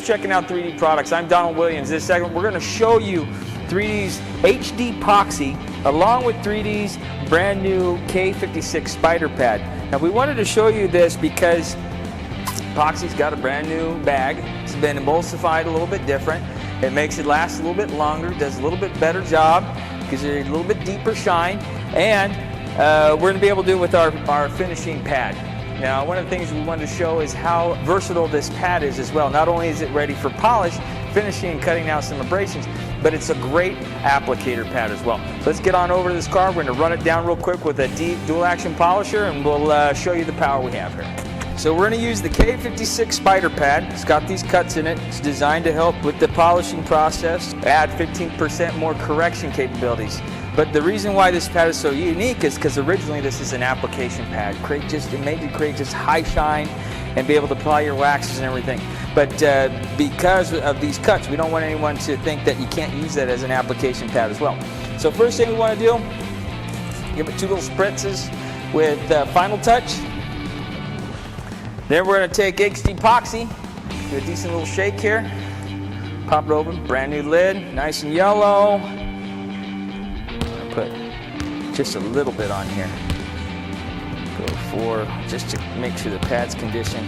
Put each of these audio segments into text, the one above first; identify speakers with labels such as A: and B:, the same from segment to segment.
A: checking out 3D Products. I'm Donald Williams. This segment, we're going to show you 3D's HD POXY along with 3D's brand new K56 spider pad. Now, we wanted to show you this because POXY's got a brand new bag. It's been emulsified a little bit different. It makes it last a little bit longer, does a little bit better job, gives it a little bit deeper shine, and we're going to be able to do it with our finishing pad. Now, one of the things we wanted to show is how versatile this pad is as well. Not only is it ready for polish, finishing, and cutting out some abrasions, but it's a great applicator pad as well. So let's get on over to this car. We're going to run it down real quick with a dual action polisher, and we'll show you the power we have here. So we're going to use the K56 spider pad. It's got these cuts in it. It's designed to help with the polishing process, add 15% more correction capabilities. But the reason why this pad is so unique is because originally this is an application pad. It made you create just high shine and be able to apply your waxes and everything. But because of these cuts, we don't want anyone to think that you can't use that as an application pad as well. So first thing we want to do, give it 2 little spritzes with Final Touch. Then we're going to take HD POXY, do a decent little shake here. Pop it open, brand new lid, nice and yellow. Put just a little bit on here. Go for, just to make sure the pad's conditioned.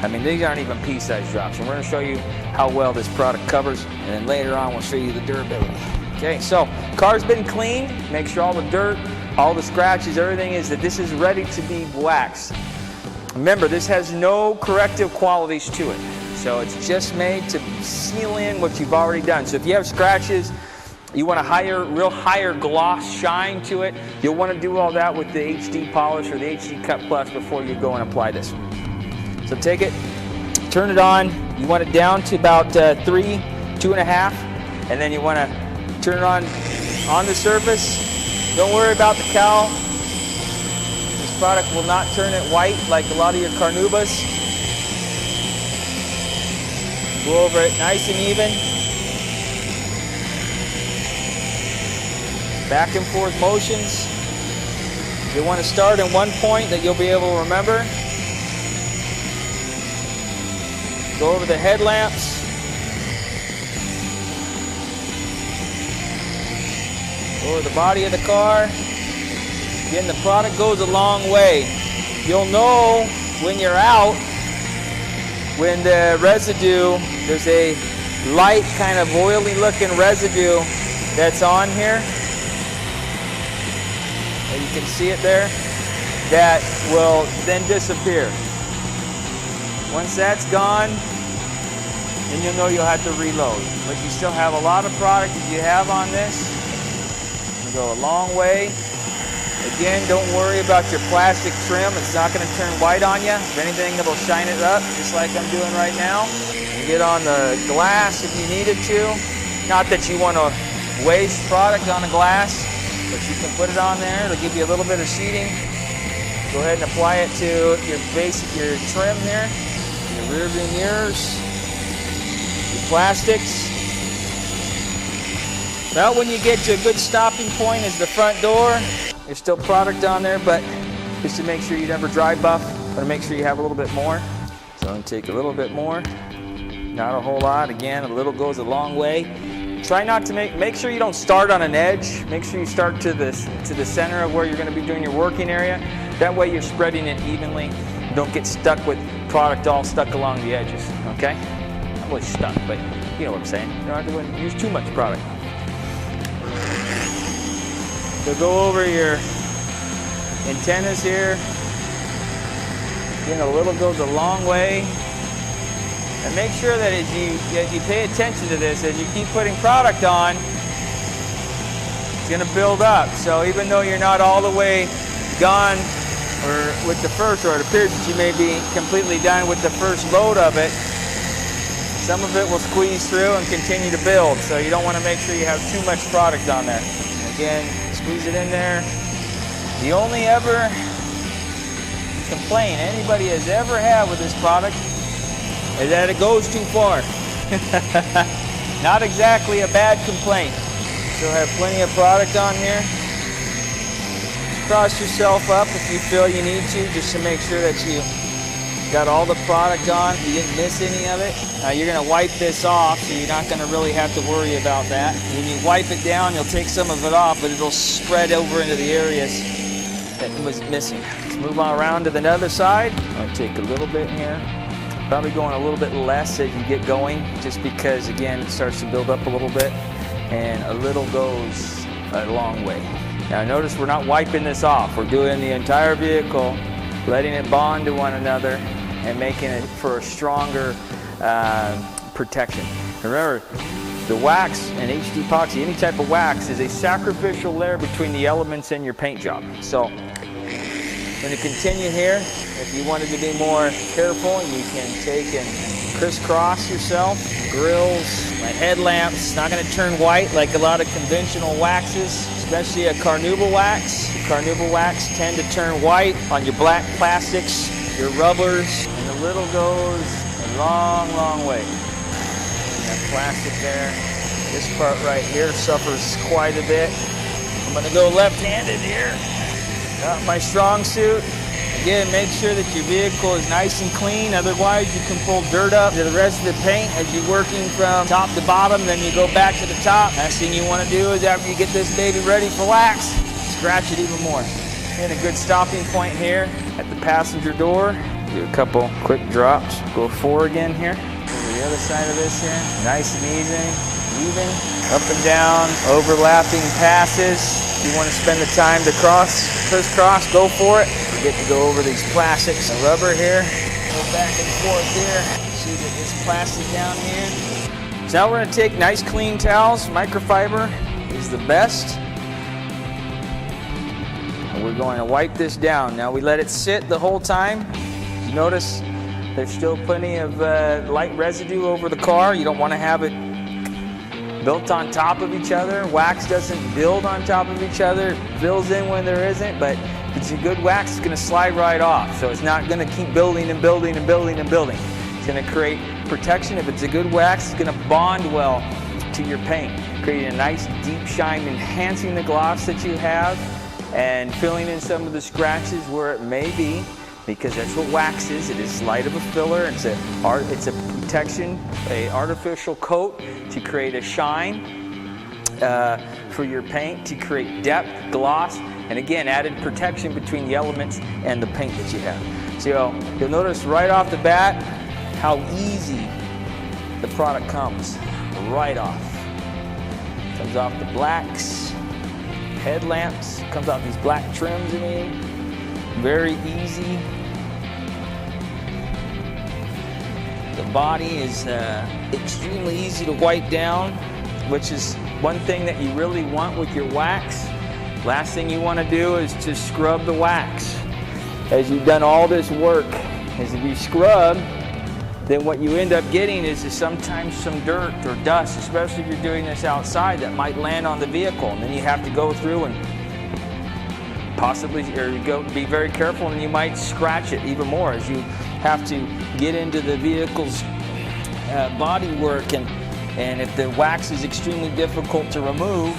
A: I mean, these aren't even pea-sized drops, and we're going to show you how well this product covers, and then later on we'll show you the durability. Okay, so car's been cleaned. Make sure all the dirt, all the scratches, everything is that this is ready to be waxed. Remember, this has no corrective qualities to it, so it's just made to seal in what you've already done. So if you have scratches, you want a real higher gloss shine to it, you'll want to do all that with the HD polish or the HD Cut Plus before you go and apply this. So take it, turn it on. You want it down to about 3, 2.5, and then you want to turn it on the surface. Don't worry about the cowl. This product will not turn it white like a lot of your carnubas. Go over it nice and even. Back and forth motions. You'll want to start in one point that you'll be able to remember. Go over the headlamps. Go over the body of the car. Again, the product goes a long way. You'll know when you're out, when the residue, there's a light kind of oily looking residue that's on here. And you can see it there. That will then disappear. Once that's gone, then you'll know you'll have to reload. But you still have a lot of product that you have on this. It'll go a long way. Again, don't worry about your plastic trim. It's not going to turn white on you. If anything, it'll shine it up, just like I'm doing right now. You get on the glass if you needed to. Not that you want to waste product on the glass, but you can put it on there. It'll give you a little bit of sheeting. Go ahead and apply it to your trim here, your rear view mirrors, your plastics. Now when you get to a good stopping point is the front door. There's still product on there, but just to make sure you never dry buff, but to make sure you have a little bit more. So I'm going to take a little bit more, not a whole lot. Again, a little goes a long way. Try not to make sure you don't start on an edge. Make sure you start to the center of where you're going to be doing your working area. That way you're spreading it evenly. Don't get stuck with product all stuck along the edges, okay? Not really stuck, but you know what I'm saying. You don't have to use too much product. So go over your antennas here. Again, a little goes a long way. And make sure that as you pay attention to this, as you keep putting product on, it's going to build up. So even though you're not all the way gone or with the first, or it appears that you may be completely done with the first load of it, some of it will squeeze through and continue to build. So you don't want to make sure you have too much product on there. Again, squeeze it in there. The only ever complaint anybody has ever had with this product is that it goes too far. Not exactly a bad complaint. Still have plenty of product on here. Cross yourself up if you feel you need to, just to make sure that you got all the product on. You didn't miss any of it. Now you're going to wipe this off, so you're not going to really have to worry about that. When you wipe it down, you'll take some of it off, but it'll spread over into the areas that was missing. Let's move on around to the other side. I'll take a little bit here. Probably going a little bit less as you get going, just because, again, it starts to build up a little bit, and a little goes a long way. Now notice we're not wiping this off. We're doing the entire vehicle, letting it bond to one another and making it for a stronger protection. Remember, the wax and HD epoxy, any type of wax, is a sacrificial layer between the elements in your paint job. So I'm going to continue here. If you wanted to be more careful, you can take and crisscross yourself. Grills, my headlamps, not going to turn white like a lot of conventional waxes, especially a carnauba wax. Carnauba wax tend to turn white on your black plastics, your rubbers, and the little goes a long, long way. And that plastic there, this part right here suffers quite a bit. I'm going to go left-handed here. Got my strong suit. Again, make sure that your vehicle is nice and clean, otherwise you can pull dirt up to the rest of the paint as you're working from top to bottom, then you go back to the top. Last thing you want to do is, after you get this baby ready for wax, scratch it even more. And a good stopping point here at the passenger door. Do a couple quick drops. Go 4 again here. Over the other side of this here. Nice and even, up and down, overlapping passes. If you want to spend the time to crisscross, go for it. Forget to go over these plastics. The rubber here, go back and forth here. See that this plastic down here. So now we're going to take nice clean towels. Microfiber is the best. And we're going to wipe this down. Now we let it sit the whole time. Notice there's still plenty of light residue over the car. You don't want to have it built on top of each other. Wax doesn't build on top of each other. It fills in when there isn't, but if it's a good wax, it's going to slide right off. So it's not going to keep building and building and building and building. It's going to create protection. If it's a good wax, it's going to bond well to your paint, creating a nice deep shine, enhancing the gloss that you have, and filling in some of the scratches where it may be, because that's what wax is. It is light of a filler. It's a protection, an artificial coat to create a shine for your paint, to create depth, gloss, and again, added protection between the elements and the paint that you have. So you'll notice right off the bat how easy the product comes right off. Comes off the blacks, headlamps, comes off these black trims, very easy. The body is extremely easy to wipe down, which is one thing that you really want with your wax. Last thing you want to do is to scrub the wax. As you've done all this work, as if you scrub, then what you end up getting is sometimes some dirt or dust, especially if you're doing this outside, that might land on the vehicle. And then you have to go through and possibly, be very careful, and you might scratch it even more as you have to get into the vehicle's body work. And if the wax is extremely difficult to remove,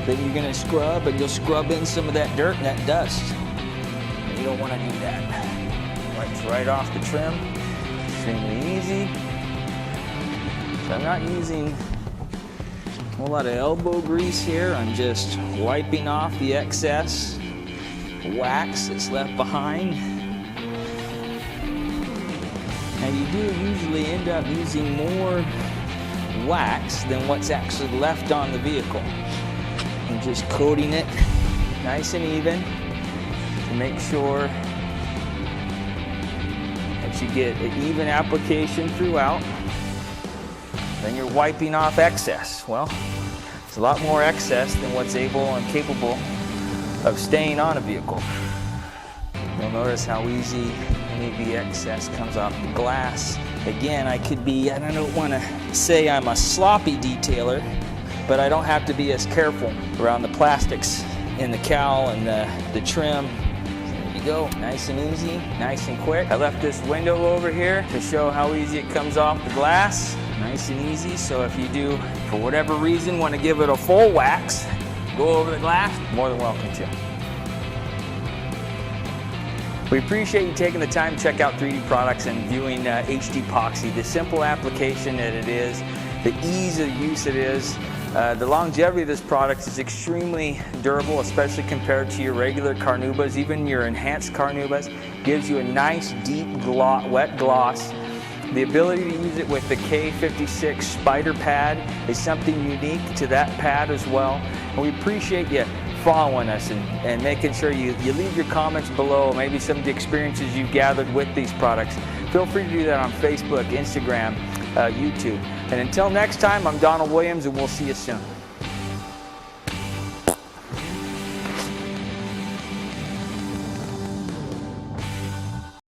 A: then you're going to scrub, and you'll scrub in some of that dirt and that dust. And you don't want to do that. Wipes right off the trim. Extremely easy. So I'm not using a whole lot of elbow grease here. I'm just wiping off the excess wax that's left behind. And you do usually end up using more wax than what's actually left on the vehicle. And just coating it nice and even to make sure that you get an even application throughout. Then you're wiping off excess. Well, it's a lot more excess than what's able and capable of staying on a vehicle. You'll notice how easy any of the excess comes off the glass. Again, I don't want to say I'm a sloppy detailer, but I don't have to be as careful around the plastics in the cowl and the trim. There you go, nice and easy, nice and quick. I left this window over here to show how easy it comes off the glass. Nice and easy, so if you do, for whatever reason, want to give it a full wax, go over the glass, more than welcome to. We appreciate you taking the time to check out 3D products and viewing HD Epoxy, the simple application that it is, the ease of use it is. The longevity of this product is extremely durable, especially compared to your regular carnubas, even your enhanced carnubas. Gives you a nice deep wet gloss. The ability to use it with the K56 spider pad is something unique to that pad as well. And we appreciate you following us and making sure you leave your comments below, maybe some of the experiences you've gathered with these products. Feel free to do that on Facebook, Instagram, YouTube. And until next time, I'm Donald Williams, and we'll see you soon.